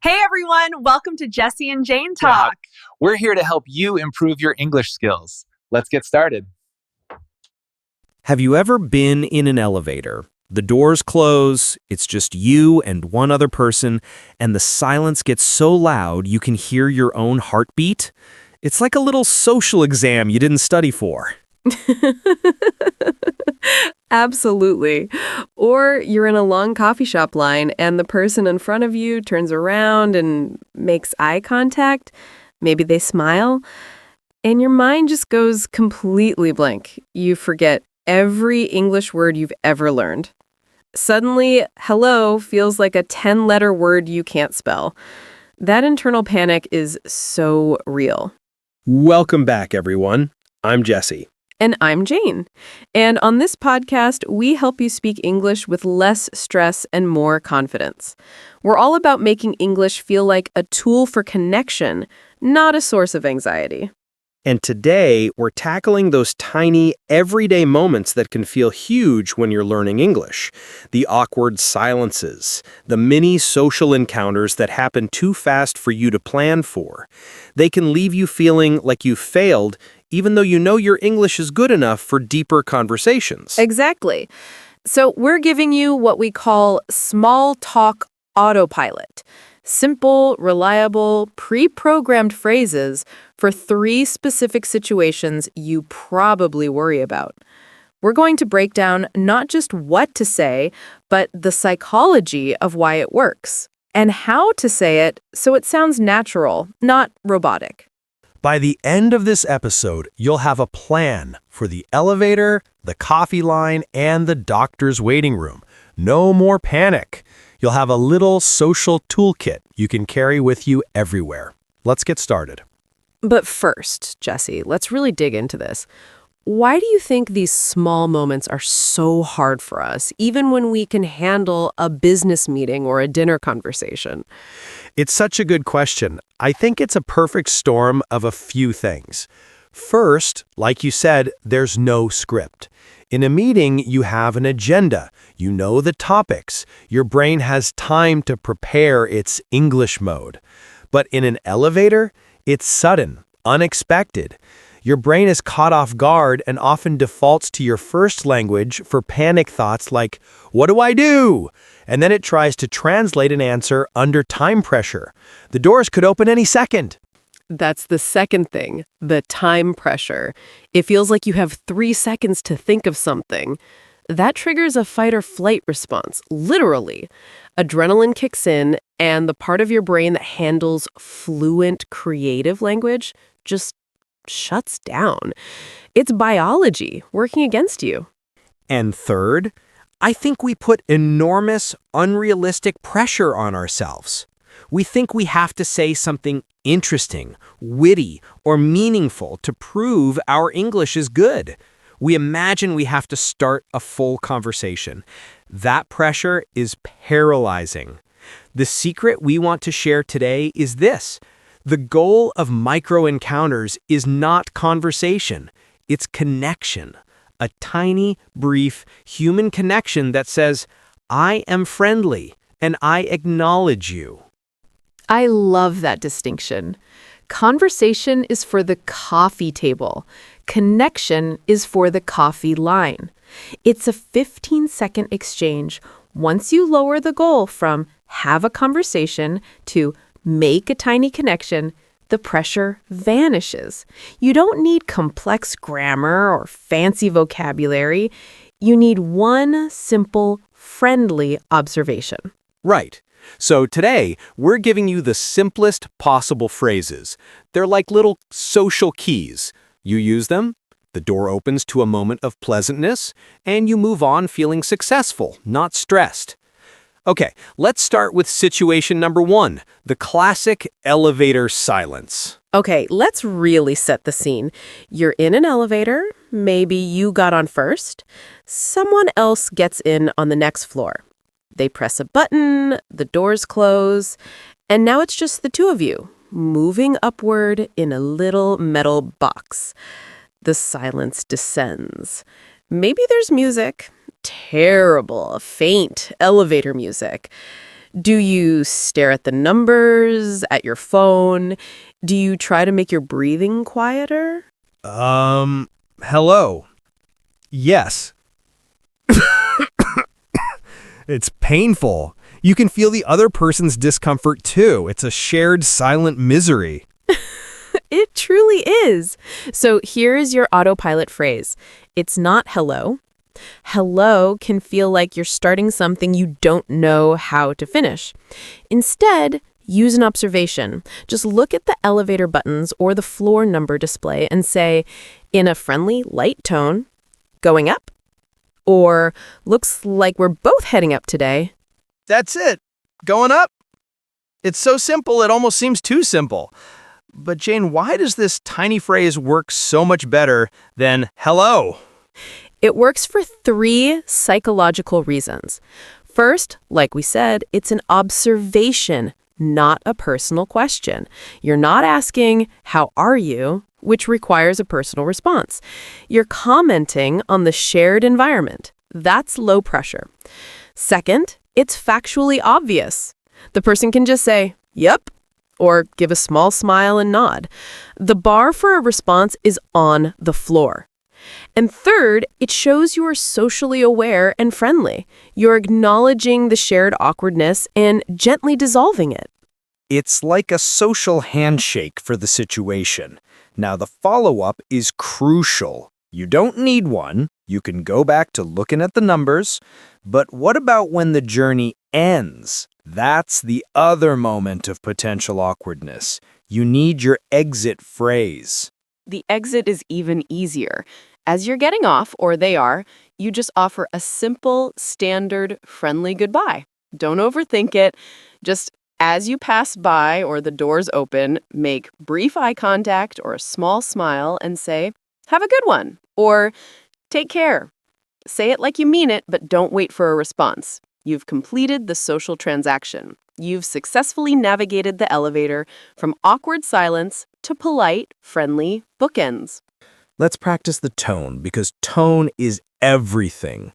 Hey everyone, welcome to Jesse and Jane Talk. Talk. We're here to help you improve your English skills. Let's get started. Have you ever been in an elevator? The doors close, it's just you and one other person, and the silence gets so loud you can hear your own heartbeat? It's like a little social exam you didn't study for. Absolutely. Or you're in a long coffee shop line and the person in front of you turns around and makes eye contact. Maybe they smile. And your mind just goes completely blank. You forget every English word you've ever learned. Suddenly, hello feels like a 10-letter word you can't spell. That internal panic is so real. Welcome back, everyone. I'm Jesse. And I'm Jane. And on this podcast, we help you speak English with less stress and more confidence. We're all about making English feel like a tool for connection, not a source of anxiety. And today, we're tackling those tiny, everyday moments that can feel huge when you're learning English. The awkward silences, the mini social encounters that happen too fast for you to plan for. They can leave you feeling like you failed, even though you know your English is good enough for deeper conversations. Exactly. So we're giving you what we call small talk autopilot. Simple, reliable, pre-programmed phrases for 3 specific situations you probably worry about. We're going to break down not just what to say, but the psychology of why it works, and how to say it so it sounds natural, not robotic. By the end of this episode, you'll have a plan for the elevator, the coffee line, and the doctor's waiting room. No more panic. You'll have a little social toolkit you can carry with you everywhere. Let's get started. But first, Jesse, let's really dig into this. Why do you think these small moments are so hard for us, even when we can handle a business meeting or a dinner conversation? It's such a good question. I think it's a perfect storm of a few things. First, like you said, there's no script. In a meeting, you have an agenda. You know the topics. Your brain has time to prepare its English mode. But in an elevator, it's sudden, unexpected. Your brain is caught off guard and often defaults to your first language for panic thoughts like, "What do I do?" And then it tries to translate an answer under time pressure. The doors could open any second. That's the second thing, the time pressure. It feels like you have 3 seconds to think of something. That triggers a fight or flight response, literally. Adrenaline kicks in, and the part of your brain that handles fluent, creative language just shuts down. It's biology working against you. And third, I think we put enormous, unrealistic pressure on ourselves. We think we have to say something interesting, witty, or meaningful to prove our English is good. We imagine we have to start a full conversation. That pressure is paralyzing. The secret we want to share today is this. The goal of micro-encounters is not conversation. It's connection. A tiny, brief, human connection that says, "I am friendly, and I acknowledge you." I love that distinction. Conversation is for the coffee table. Connection is for the coffee line. It's a 15-second exchange. Once you lower the goal from have a conversation to make a tiny connection, the pressure vanishes. You don't need complex grammar or fancy vocabulary. You need one simple, friendly observation. Right. So today, we're giving you the simplest possible phrases. They're like little social keys. You use them, the door opens to a moment of pleasantness, and you move on feeling successful, not stressed. Okay, let's start with situation number 1, the classic elevator silence. Okay, let's really set the scene. You're in an elevator. Maybe you got on first. Someone else gets in on the next floor. They press a button, the doors close, and now it's just the two of you, moving upward in a little metal box. The silence descends. Maybe there's music. Terrible, faint elevator music. Do you stare at the numbers, at your phone? Do you try to make your breathing quieter? Hello. Yes. It's painful. You can feel the other person's discomfort too. It's a shared silent misery. It truly is. So here is your autopilot phrase. It's not hello. Hello can feel like you're starting something you don't know how to finish. Instead, use an observation. Just look at the elevator buttons or the floor number display and say, in a friendly, light tone, going up? Or, looks like we're both heading up today. That's it. Going up. It's so simple, it almost seems too simple. But Jane, why does this tiny phrase work so much better than hello? It works for 3 psychological reasons. First, like we said, it's an observation, not a personal question. You're not asking, how are you, which requires a personal response. You're commenting on the shared environment. That's low pressure. Second, it's factually obvious. The person can just say, yep, or give a small smile and nod. The bar for a response is on the floor. And third, it shows you are socially aware and friendly. You're acknowledging the shared awkwardness and gently dissolving it. It's like a social handshake for the situation. Now, the follow-up is crucial. You don't need one. You can go back to looking at the numbers. But what about when the journey ends? That's the other moment of potential awkwardness. You need your exit phrase. The exit is even easier. As you're getting off, or they are, you just offer a simple, standard, friendly goodbye. Don't overthink it. Just as you pass by or the doors open, make brief eye contact or a small smile and say, have a good one, or take care. Say it like you mean it, but don't wait for a response. You've completed the social transaction. You've successfully navigated the elevator from awkward silence to polite, friendly bookends. Let's practice the tone, because tone is everything.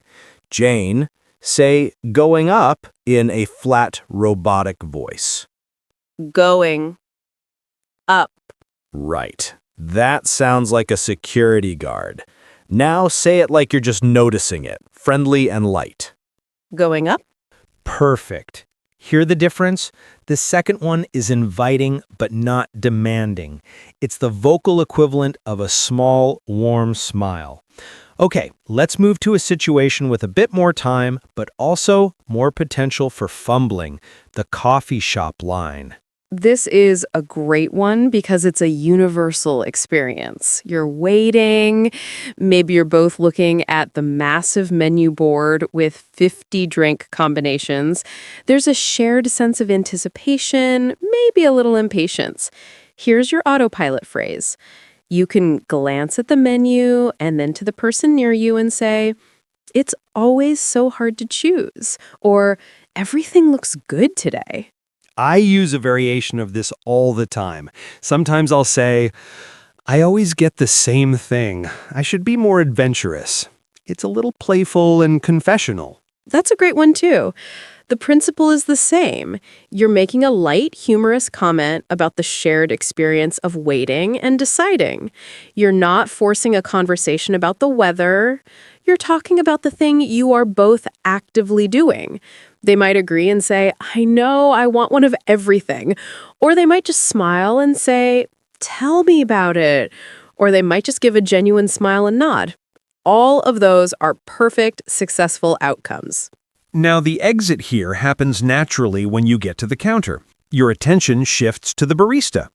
Jane, say going up in a flat, robotic voice. Going up. Right. That sounds like a security guard. Now say it like you're just noticing it, friendly and light. Going up. Perfect. Hear the difference? The second one is inviting but not demanding. It's the vocal equivalent of a small, warm smile. Okay, let's move to a situation with a bit more time, but also more potential for fumbling, the coffee shop line. This is a great one because it's a universal experience. You're waiting, maybe you're both looking at the massive menu board with 50 drink combinations. There's a shared sense of anticipation, maybe a little impatience. Here's your autopilot phrase. You can glance at the menu and then to the person near you and say, "It's always so hard to choose," or "Everything looks good today." I use a variation of this all the time. Sometimes I'll say, I always get the same thing. I should be more adventurous. It's a little playful and confessional. That's a great one too. The principle is the same. You're making a light, humorous comment about the shared experience of waiting and deciding. You're not forcing a conversation about the weather. You're talking about the thing you are both actively doing. They might agree and say, I know, I want one of everything. Or they might just smile and say, tell me about it. Or they might just give a genuine smile and nod. All of those are perfect, successful outcomes. Now, the exit here happens naturally when you get to the counter. Your attention shifts to the barista.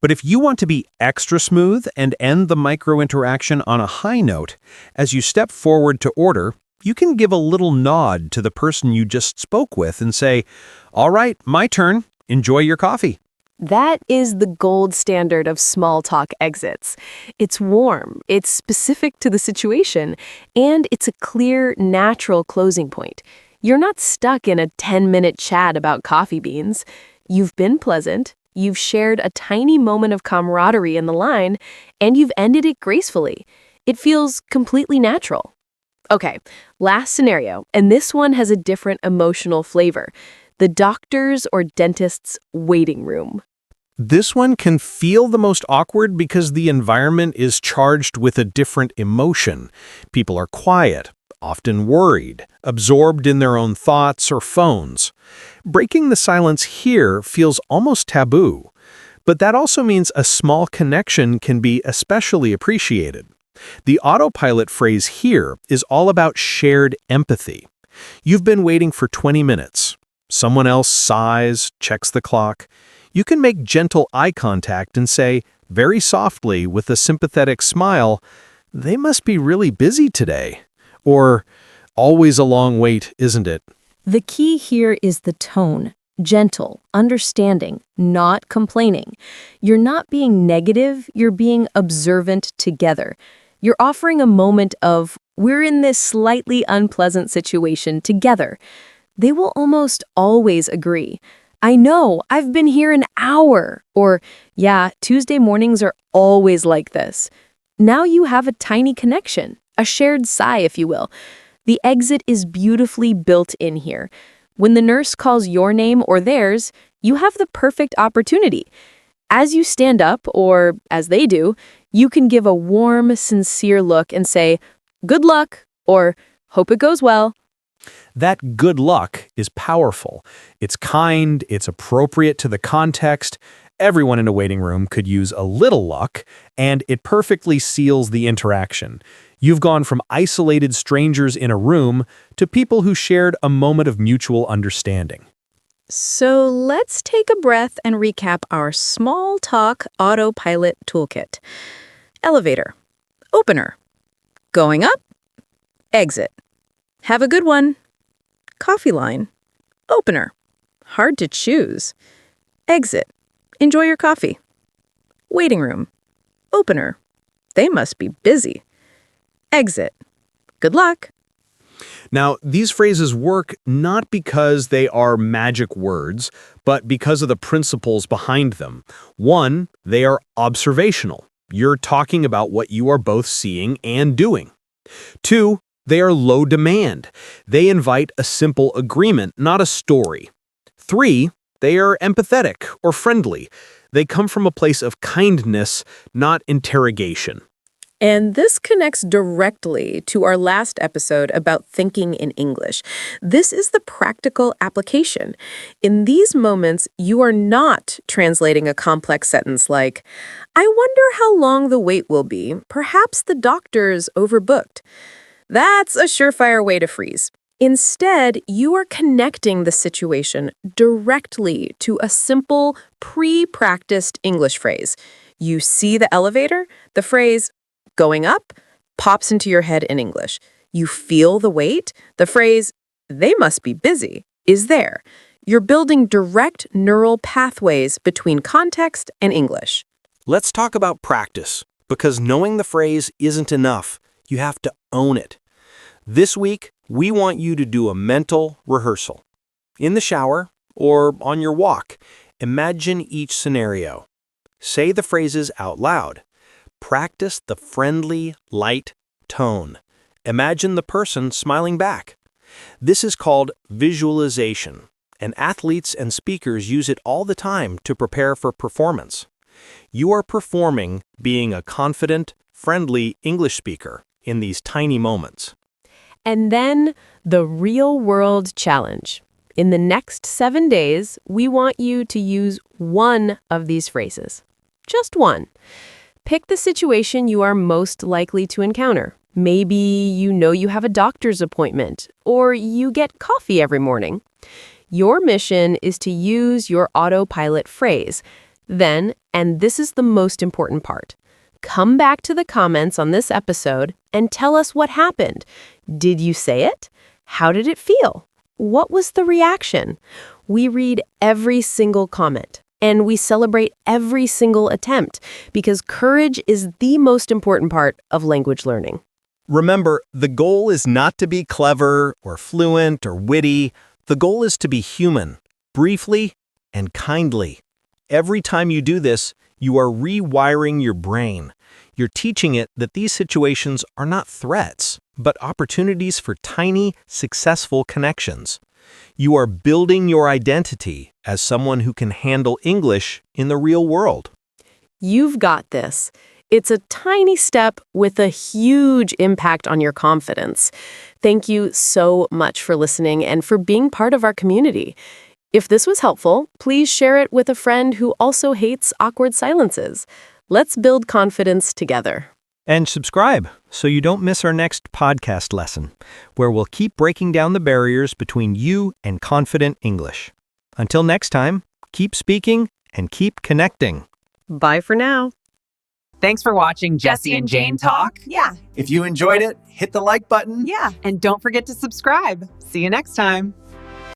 But if you want to be extra smooth and end the micro-interaction on a high note, as you step forward to order, you can give a little nod to the person you just spoke with and say, all right, my turn. Enjoy your coffee. That is the gold standard of small talk exits. It's warm, it's specific to the situation, and it's a clear, natural closing point. You're not stuck in a 10-minute chat about coffee beans. You've been pleasant, you've shared a tiny moment of camaraderie in the line, and you've ended it gracefully. It feels completely natural. Okay, last scenario, and this one has a different emotional flavor. the doctor's or dentist's waiting room. This one can feel the most awkward because the environment is charged with a different emotion. People are quiet, often worried, absorbed in their own thoughts or phones. Breaking the silence here feels almost taboo. But that also means a small connection can be especially appreciated. The autopilot phrase here is all about shared empathy. You've been waiting for 20 minutes. Someone else sighs, checks the clock. You can make gentle eye contact and say, very softly with a sympathetic smile, "They must be really busy today." Or, "Always a long wait, isn't it?" The key here is the tone. Gentle, understanding, not complaining. You're not being negative, you're being observant together. You're offering a moment of, we're in this slightly unpleasant situation together. They will almost always agree. I know, I've been here an hour. Or, yeah, Tuesday mornings are always like this. Now you have a tiny connection, a shared sigh, if you will. The exit is beautifully built in here. When the nurse calls your name or theirs, you have the perfect opportunity. As you stand up, or as they do, you can give a warm, sincere look and say, "Good luck," or "Hope it goes well." That good luck is powerful. It's kind, it's appropriate to the context. Everyone in a waiting room could use a little luck, and it perfectly seals the interaction. You've gone from isolated strangers in a room to people who shared a moment of mutual understanding. So let's take a breath and recap our small talk autopilot toolkit. Elevator. Opener. Going up. Exit. Have a good one. Coffee line. Opener. Hard to choose. Exit. Enjoy your coffee. Waiting room. Opener. They must be busy. Exit. Good luck. Now, these phrases work not because they are magic words, but because of the principles behind them. One, they are observational. You're talking about what you are both seeing and doing. Two, they are low demand. They invite a simple agreement, not a story. Three, they are empathetic or friendly. They come from a place of kindness, not interrogation. And this connects directly to our last episode about thinking in English. This is the practical application. In these moments, you are not translating a complex sentence like, "I wonder how long the wait will be. Perhaps the doctor's overbooked." That's a surefire way to freeze. Instead, you are connecting the situation directly to a simple, pre-practiced English phrase. You see the elevator, the phrase, "going up," pops into your head in English. You feel the wait, the phrase, "they must be busy," is there. You're building direct neural pathways between context and English. Let's talk about practice, because knowing the phrase isn't enough. You have to own it. This week, we want you to do a mental rehearsal. In the shower or on your walk, imagine each scenario. Say the phrases out loud. Practice the friendly, light tone. Imagine the person smiling back. This is called visualization, and athletes and speakers use it all the time to prepare for performance. You are performing being a confident, friendly English speaker in these tiny moments. And then the real-world challenge. In the next 7 days, we want you to use one of these phrases. Just one. Pick the situation you are most likely to encounter. Maybe you know you have a doctor's appointment, or you get coffee every morning. Your mission is to use your autopilot phrase. Then, and this is the most important part, come back to the comments on this episode and tell us what happened. Did you say it? How did it feel? What was the reaction? We read every single comment. And we celebrate every single attempt because courage is the most important part of language learning. Remember, the goal is not to be clever or fluent or witty. The goal is to be human, briefly and kindly. Every time you do this, you are rewiring your brain. You're teaching it that these situations are not threats, but opportunities for tiny, successful connections. You are building your identity as someone who can handle English in the real world. You've got this. It's a tiny step with a huge impact on your confidence. Thank you so much for listening and for being part of our community. If this was helpful, please share it with a friend who also hates awkward silences. Let's build confidence together. And subscribe so you don't miss our next podcast lesson, where we'll keep breaking down the barriers between you and confident English. Until next time, keep speaking and keep connecting. Bye for now. Thanks for watching Jesse and Jane Talk. Yeah. If you enjoyed it, hit the like button. Yeah. And don't forget to subscribe. See you next time.